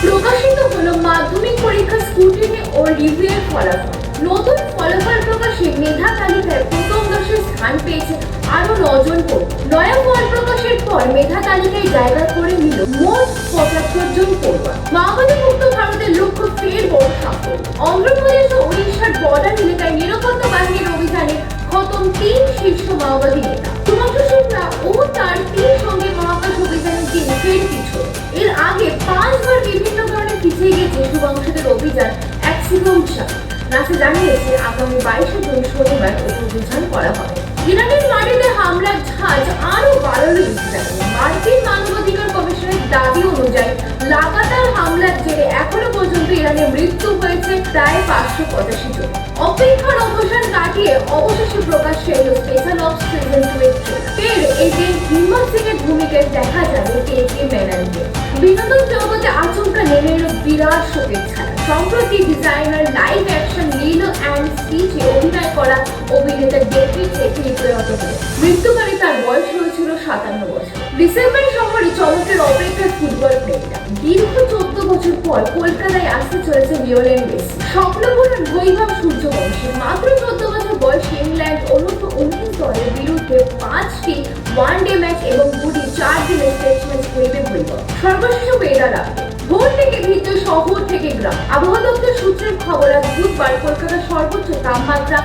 প্রকাশিত হলো মাধ্যমিক পরীক্ষা স্ক্রুটিনি ও রিভিউয়ের ফলাফল। নতুন ফলাফল প্রকাশে মেধা তালিকায় প্রথম 10-এ স্থান পেয়েছে আরো 9 জন পড়ুয়া। নয়া ফল প্রকাশের পর মেধা তালিকায় জায়গা করে নিল মোট 75 জন পড়ুয়া। মাওবাদী মুক্ত ভারতের লক্ষ্য ফের বড় সাফল্য। অন্ধ্রপ্রদেশ ও উড়িষ্যার বর্ডার এলাকায় নিরাপত্তা বাহিনীর অভিযানে খতম 3 শীর্ষ মাওবাদী নেতা। শুভাংশু শুক্লা ও তার 3 সঙ্গে মহাকাশ অভিযানের দিন ফের পিছু। এর আগে 5 বার বিভিন্ন কারণে পিছিয়ে গেছে শুভাংশুদের অভিযান অ্যাক্সিডেন্ট শাহ। নাসা জানিয়েছে আগামী 22 জুন শনিবার অভিযান করা হবে। ইরানের মাটিতে হামলার ঝাঁজ আরো বাড়ালো ইসরায়েল। মার্কিন মানবাধিকার কমিশনের দাবি অনুযায়ী লাগাতার হামলার জেরে এখনো পর্যন্ত ইরানে মৃত্যু হয়েছে প্রায় 585 জন। অপেক্ষার অবসান কাটিয়ে অবশেষে প্রকাশ্যে এলো স্পেশাল অপস সিজন 2 এর ট্রেলার। ফের এই যে হিম্মত সিং এর ভূমিকায় দেখা যাবে কে মেননকে। বিনোদন জগতে আচমকা নেমে এলো বিরাট শোকের ছায়া। সম্প্রতি ডিজাইনার লাইভ অ্যাকশন লিলো অ্যান্ড স্টিচে অভিনয় করা অভিনেতা ডেভিড লেকি প্রয়াত হলেন। মৃত্যুকালে তার বয়স হয়েছিল 57 বছর। ডিসেম্বর শহরে চমকের অপেক্ষায় ফুটবল প্রেমীরা। দীর্ঘ 14 বছর পর কলকাতায় আসতে চলেছে লিওনেল মেসি। স্বপ্নপূরণ বৈভব সূর্যবংশী মাত্র 14 বছর বয়সে ইংল্যান্ড অনুর্ধ-19 দলের বিরুদ্ধে 5টি ওয়ানডে ম্যাচ এবং 2টি 4 দিনের টেস্ট ম্যাচ খেলবে বৈভব। সর্বশেষ ওয়েদার আপডেট। ভোর থেকে ভিজে শহর থেকে গ্রাম। আবহাওয়া দপ্তর সূত্রের খবর, আজ বুধবার কলকাতার সর্বোচ্চ তাপমাত্রা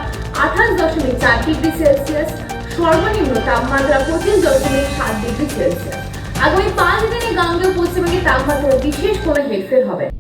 28.4 ডিগ্রি সেলসিয়াস, সর্বনিম্ন তাপমাত্রা 25.7 ডিগ্রি সেলসিয়াস। আগামী 5 দিনে গাঙ্গেয় পশ্চিমবঙ্গের তাপমাত্রা বিশেষ কোনো হেরফের হবে না।